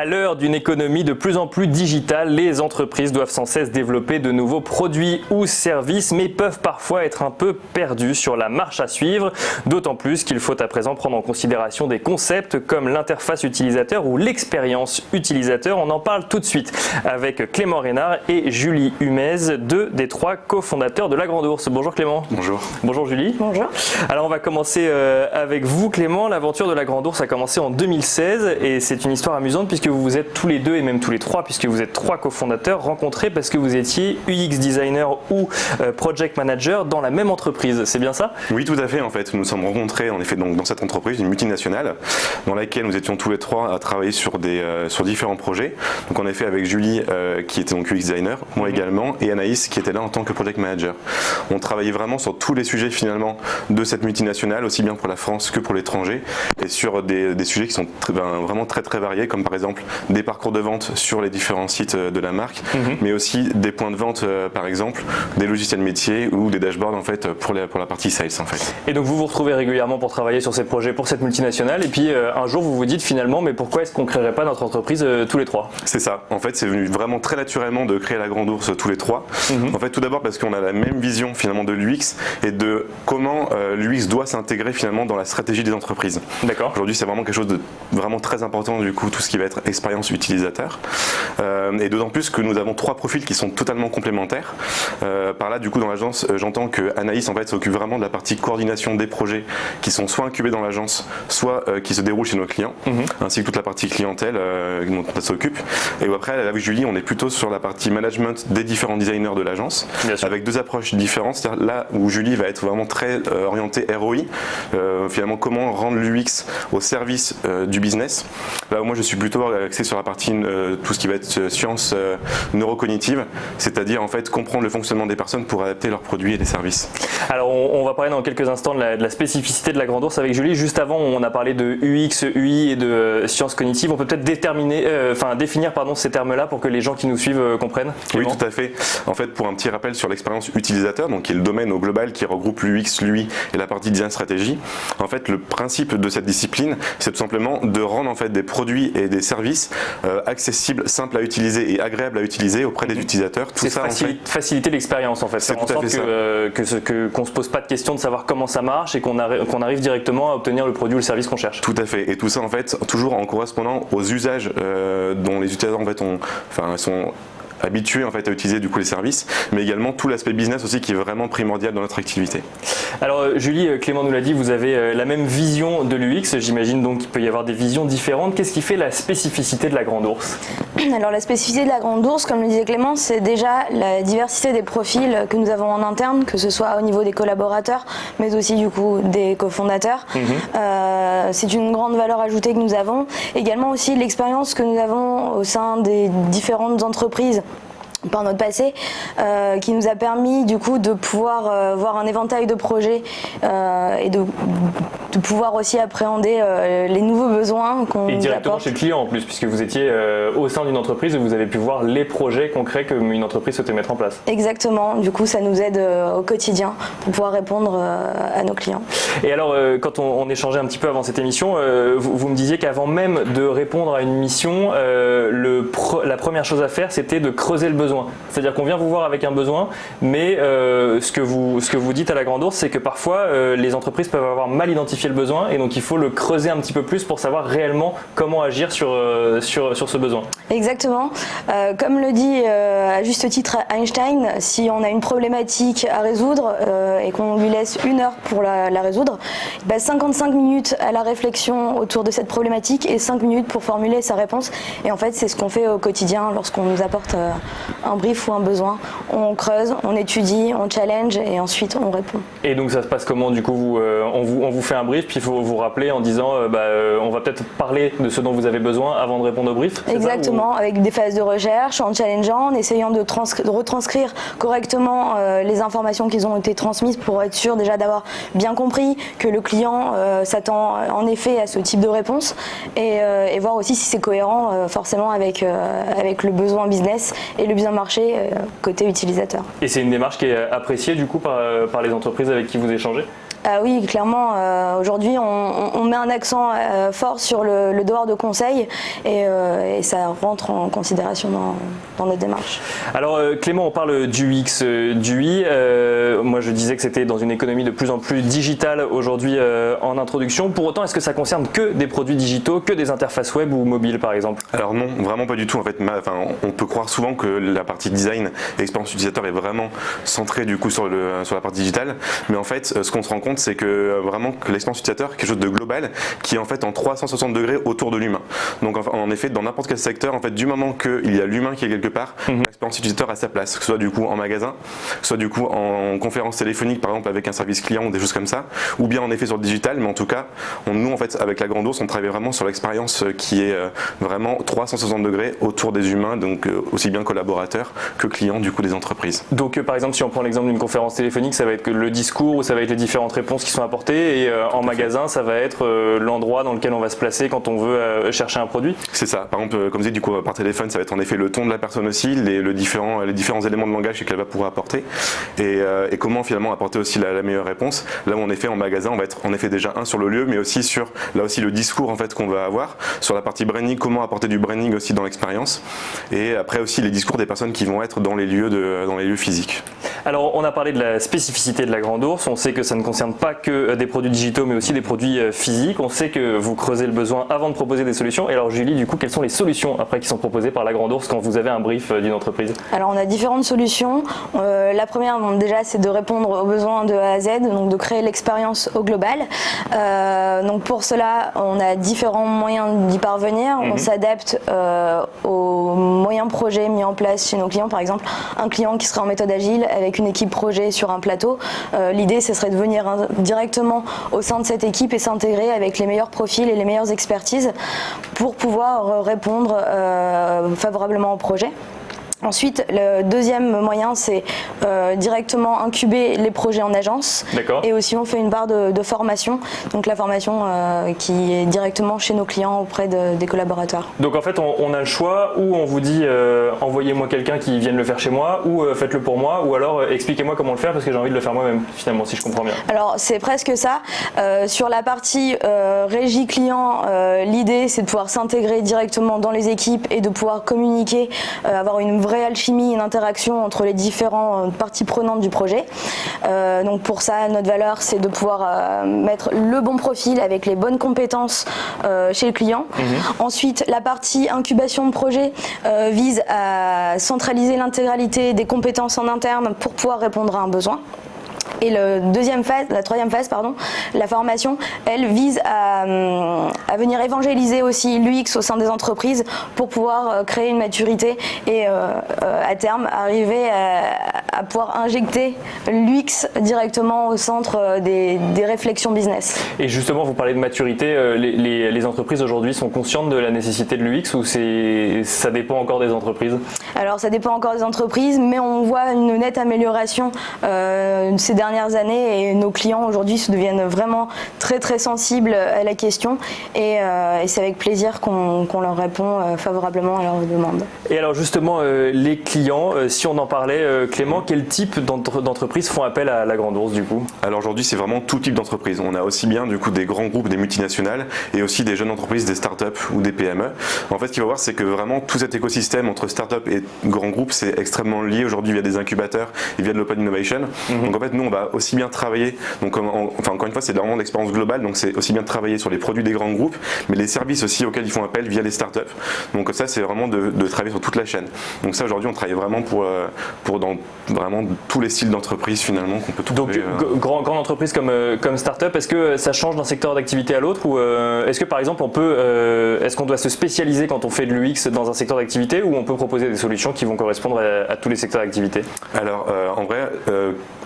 À l'heure d'une économie de plus en plus digitale, les entreprises doivent sans cesse développer de nouveaux produits ou services, mais peuvent parfois être un peu perdues sur la marche à suivre. D'autant plus qu'il faut à présent prendre en considération des concepts comme l'interface utilisateur ou l'expérience utilisateur. On en parle tout de suite avec Clément Reynard et Julie Humez, deux des trois cofondateurs de La Grande Ourse. Bonjour Clément. Bonjour. Bonjour Julie. Bonjour. Alors on va commencer avec vous Clément. L'aventure de La Grande Ourse a commencé en 2016 et c'est une histoire amusante puisque vous vous êtes tous les deux et même tous les trois, puisque vous êtes trois cofondateurs rencontrés parce que vous étiez UX designer ou project manager dans la même entreprise. C'est bien ça? Oui, tout à fait. En fait, nous nous sommes rencontrés en effet donc dans cette entreprise, une multinationale, dans laquelle nous étions tous les trois à travailler sur différents projets. Donc en effet avec Julie qui était donc UX designer, moi également, et Anaïs qui était là en tant que project manager. On travaillait vraiment sur tous les sujets finalement de cette multinationale, aussi bien pour la France que pour l'étranger, et sur des sujets qui sont vraiment très variés, comme par exemple des parcours de vente sur les différents sites de la marque, mais aussi des points de vente par exemple, des logiciels métiers ou des dashboards en fait pour la partie sales en fait. Et donc vous vous retrouvez régulièrement pour travailler sur ces projets pour cette multinationale et puis un jour vous vous dites finalement mais pourquoi est-ce qu'on ne créerait pas notre entreprise tous les trois? C'est ça, en fait c'est venu vraiment très naturellement de créer La Grande Ourse tous les trois. En fait tout d'abord parce qu'on a la même vision finalement de l'UX et de comment l'UX doit s'intégrer finalement dans la stratégie des entreprises. D'accord. Aujourd'hui c'est vraiment quelque chose de vraiment très important du coup, tout ce qui va être expérience utilisateur. Et d'autant plus que nous avons trois profils qui sont totalement complémentaires. Par là du coup dans l'agence j'entends que Anaïs en fait s'occupe vraiment de la partie coordination des projets qui sont soit incubés dans l'agence, soit qui se déroulent chez nos clients, ainsi que toute la partie clientèle dont on s'occupe. Et après avec Julie on est plutôt sur la partie management des différents designers de l'agence, avec deux approches différentes. C'est-à-dire là où Julie va être vraiment très orientée ROI, finalement comment rendre l'UX au service du business. Là où moi je suis plutôt axé sur la partie tout ce qui va être sciences neurocognitive, c'est-à-dire en fait comprendre le fonctionnement des personnes pour adapter leurs produits et les services. Alors on va parler dans quelques instants de la spécificité de La Grande Ourse avec Julie. Juste avant on a parlé de UX, UI et de sciences cognitives. On peut peut-être définir ces termes-là pour que les gens qui nous suivent comprennent. Oui, tout à fait. En fait, pour un petit rappel sur l'expérience utilisateur, donc qui est le domaine au global qui regroupe l'UX, l'UI et la partie design stratégie. En fait, le principe de cette discipline, c'est tout simplement de rendre en fait des produits et des services accessibles, simples à utiliser et agréables à utiliser auprès des utilisateurs. Tout ça, faciliter l'expérience en fait. C'est faire en sorte qu'on se pose pas de questions de savoir comment ça marche et qu'on arrive directement à obtenir le produit ou le service qu'on cherche. Tout à fait. Et tout ça en fait toujours en correspondant aux usages dont les utilisateurs en fait sont habitués en fait à utiliser du coup les services, mais également tout l'aspect business aussi qui est vraiment primordial dans notre activité. Alors Julie, Clément nous l'a dit, vous avez la même vision de l'UX, j'imagine donc qu'il peut y avoir des visions différentes. Qu'est-ce qui fait la spécificité de La Grande Ourse? Alors la spécificité de La Grande Ourse, comme le disait Clément, c'est déjà la diversité des profils que nous avons en interne, que ce soit au niveau des collaborateurs, mais aussi du coup des cofondateurs. C'est une grande valeur ajoutée que nous avons. Également aussi l'expérience que nous avons au sein des différentes entreprises par notre passé, qui nous a permis du coup de pouvoir voir un éventail de projets et de pouvoir aussi appréhender les nouveaux besoins qu'on nous apporte. Et directement chez le client en plus, puisque vous étiez au sein d'une entreprise et vous avez pu voir les projets concrets qu'une entreprise souhaitait mettre en place. Exactement, du coup ça nous aide au quotidien pour pouvoir répondre à nos clients. Et alors quand on échangeait un petit peu avant cette émission, vous me disiez qu'avant même de répondre à une mission, la première chose à faire c'était de creuser le besoin. C'est-à-dire qu'on vient vous voir avec un besoin, mais ce que vous dites à La Grande Ourse, c'est que parfois les entreprises peuvent avoir mal identifié le besoin et donc il faut le creuser un petit peu plus pour savoir réellement comment agir sur ce besoin. Exactement. Comme le dit à juste titre Einstein, si on a une problématique à résoudre et qu'on lui laisse 1 heure pour la résoudre, 55 minutes à la réflexion autour de cette problématique et 5 minutes pour formuler sa réponse. Et en fait, c'est ce qu'on fait au quotidien lorsqu'on nous apporte un brief ou un besoin. On creuse, on étudie, on challenge et ensuite on répond. Et donc ça se passe comment du coup on vous fait un brief puis il faut vous rappeler en disant on va peut-être parler de ce dont vous avez besoin avant de répondre au brief? Exactement, avec des phases de recherche, en challengeant, en essayant de retranscrire correctement les informations qui ont été transmises pour être sûr déjà d'avoir bien compris que le client s'attend en effet à ce type de réponse et voir aussi si c'est cohérent forcément avec le besoin business et le besoin marché côté utilisateur. Et c'est une démarche qui est appréciée du coup par les entreprises avec qui vous échangez? Ah oui, clairement. Aujourd'hui, on met un accent fort sur le devoir de conseil et ça rentre en considération dans notre démarche. Alors Clément, on parle du UX, du UI. Moi, je disais que c'était dans une économie de plus en plus digitale aujourd'hui en introduction. Pour autant, est-ce que ça concerne que des produits digitaux, que des interfaces web ou mobiles, par exemple? Alors non, vraiment pas du tout. En fait, on peut croire souvent que la partie design et expérience utilisateur est vraiment centrée du coup sur la partie digitale, mais en fait, ce qu'on se rend compte, c'est que vraiment que l'expérience utilisateur est quelque chose de global qui est en fait en 360 degrés autour de l'humain. Donc en effet, dans n'importe quel secteur, en fait, du moment qu'il y a l'humain qui est quelque part, l'expérience utilisateur a sa place, que ce soit du coup en magasin, que ce soit du coup en conférence téléphonique par exemple avec un service client ou des choses comme ça, ou bien en effet sur le digital, mais en tout cas, nous en fait avec la Grande Ourse, on travaille vraiment sur l'expérience qui est vraiment 360 degrés autour des humains, donc aussi bien collaborateurs que clients du coup des entreprises. Donc par exemple, si on prend l'exemple d'une conférence téléphonique, ça va être le discours ou ça va être les différentes réponses qui sont apportées, et en magasin, ça va être l'endroit dans lequel on va se placer quand on veut chercher un produit. C'est ça. Par exemple, comme je disais, du coup par téléphone, ça va être en effet le ton de la personne aussi, les différents éléments de langage qu'elle va pouvoir apporter, et comment finalement apporter aussi la meilleure réponse. Là où en effet en magasin, on va être en effet déjà sur le lieu, mais aussi sur là aussi le discours en fait qu'on va avoir sur la partie branding, comment apporter du branding aussi dans l'expérience, et après aussi les discours des personnes qui vont être dans les lieux physiques. Alors on a parlé de la spécificité de la Grande Ourse, on sait que ça ne concerne pas que des produits digitaux mais aussi des produits physiques, on sait que vous creusez le besoin avant de proposer des solutions. Et alors Julie, du coup, quelles sont les solutions après qui sont proposées par la Grande Ourse quand vous avez un brief d'une entreprise? Alors on a différentes solutions. La première déjà c'est de répondre aux besoins de A à Z, donc de créer l'expérience au global. Donc pour cela on a différents moyens d'y parvenir. On s'adapte aux moyens projets mis en place chez nos clients. Par exemple, un client qui serait en méthode agile avec une équipe projet sur un plateau, l'idée ce serait de venir directement au sein de cette équipe et s'intégrer avec les meilleurs profils et les meilleures expertises pour pouvoir répondre favorablement au projet. Ensuite, le deuxième moyen, c'est directement incuber les projets en agence. Et aussi, on fait une barre de formation. Donc la formation qui est directement chez nos clients auprès des collaborateurs. Donc en fait, on a le choix, ou on vous dit envoyez-moi quelqu'un qui vienne le faire chez moi, ou faites-le pour moi, ou alors expliquez-moi comment le faire parce que j'ai envie de le faire moi-même, finalement, si je comprends bien. Alors c'est presque ça. Sur la partie régie client, l'idée c'est de pouvoir s'intégrer directement dans les équipes et de pouvoir communiquer, avoir une vraie alchimie, une interaction entre les différentes parties prenantes du projet. Donc pour ça, notre valeur, c'est de pouvoir mettre le bon profil avec les bonnes compétences chez le client. Ensuite, la partie incubation de projet vise à centraliser l'intégralité des compétences en interne pour pouvoir répondre à un besoin. Et la troisième phase, la formation, elle vise à venir évangéliser aussi l'UX au sein des entreprises pour pouvoir créer une maturité et à terme arriver à pouvoir injecter l'UX directement au centre des réflexions business. Et justement, vous parlez de maturité, les entreprises aujourd'hui sont conscientes de la nécessité de l'UX ou ça dépend encore des entreprises? Alors ça dépend encore des entreprises, mais on voit une nette amélioration ces dernières années et nos clients aujourd'hui se deviennent vraiment très très sensibles à la question et c'est avec plaisir qu'on leur répond favorablement à leurs demandes. Et alors justement les clients, si on en parlait Clément, quel type d'entreprises font appel à la Grande Ourse du coup? Alors aujourd'hui c'est vraiment tout type d'entreprise. On a aussi bien du coup des grands groupes, des multinationales et aussi des jeunes entreprises, des startups ou des PME. En fait ce qu'il faut voir c'est que vraiment tout cet écosystème entre startups et grands groupes c'est extrêmement lié aujourd'hui via des incubateurs et via de l'open innovation. Donc en fait nous on va aussi bien travailler, donc encore une fois c'est vraiment l'expérience globale, donc c'est aussi bien travailler sur les produits des grands groupes mais les services aussi auxquels ils font appel via les startups. Donc ça c'est vraiment de travailler sur toute la chaîne. Donc ça aujourd'hui on travaille vraiment pour dans vraiment tous les styles d'entreprise finalement qu'on peut trouver. Donc grande entreprise comme startup, est-ce que ça change d'un secteur d'activité à l'autre ou est-ce que par exemple est-ce qu'on doit se spécialiser quand on fait de l'UX dans un secteur d'activité ou on peut proposer des solutions qui vont correspondre à tous les secteurs d'activité? Alors en vrai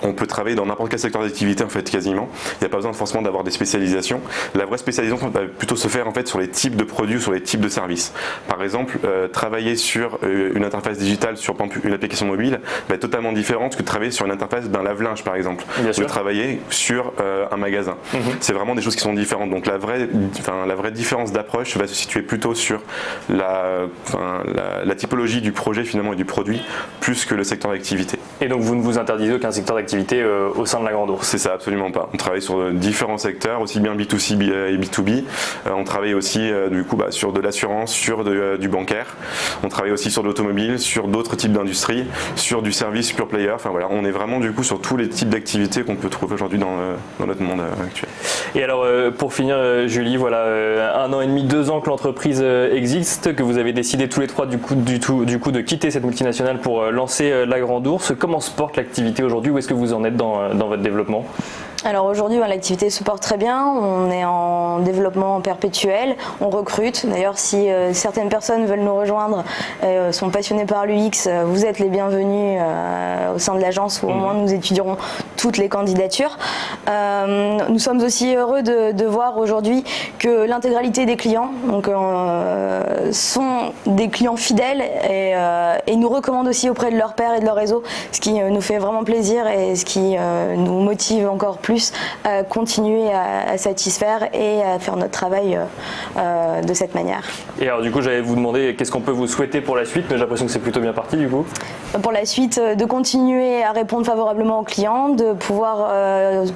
on peut travailler dans n'importe quel secteur d'activité en fait quasiment. Il n'y a pas besoin forcément d'avoir des spécialisations. La vraie spécialisation va plutôt se faire en fait sur les types de produits ou sur les types de services. Par exemple, travailler sur une interface digitale sur une application mobile va être totalement différente que de travailler sur une interface d'un lave-linge par exemple. Ou de travailler sur un magasin. C'est vraiment des choses qui sont différentes. Donc la vraie différence d'approche va se situer plutôt sur la typologie du projet finalement et du produit plus que le secteur d'activité. Et donc vous ne vous interdisez aucun secteur d'activité au sein de la Grande Ourse? C'est ça, absolument pas. On travaille sur différents secteurs, aussi bien B2C et B2B. On travaille aussi du coup sur de l'assurance, sur du bancaire. On travaille aussi sur de l'automobile, sur d'autres types d'industries, sur du service pure player. Enfin voilà, on est vraiment du coup sur tous les types d'activités qu'on peut trouver aujourd'hui dans notre monde actuel. Et alors pour finir, Julie, voilà 1 an et demi, 2 ans que l'entreprise existe, que vous avez décidé tous les trois du coup de quitter cette multinationale pour lancer la Grande Ourse. Comment se porte l'activité aujourd'hui? Où est-ce que vous en êtes dans votre développement? Alors aujourd'hui, l'activité se porte très bien, on est en développement perpétuel, on recrute. D'ailleurs, si certaines personnes veulent nous rejoindre, sont passionnées par l'UX, vous êtes les bienvenus au sein de l'agence, où au moins nous étudierons toutes les candidatures. Nous sommes aussi heureux de voir aujourd'hui que l'intégralité des clients sont des clients fidèles et nous recommandent aussi auprès de leurs pairs et de leur réseau, ce qui nous fait vraiment plaisir et ce qui nous motive encore plus à continuer à satisfaire et à faire notre travail de cette manière. Et alors du coup, j'allais vous demander qu'est-ce qu'on peut vous souhaiter pour la suite, mais j'ai l'impression que c'est plutôt bien parti du coup. Pour la suite, de continuer à répondre favorablement aux clients, de pouvoir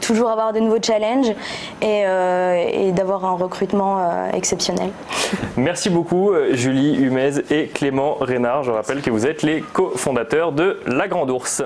toujours avoir de nouveaux challenges et d'avoir un recrutement exceptionnel. Merci beaucoup Julie Humez et Clément Reynard. Je rappelle que vous êtes les cofondateurs de La Grande Ourse.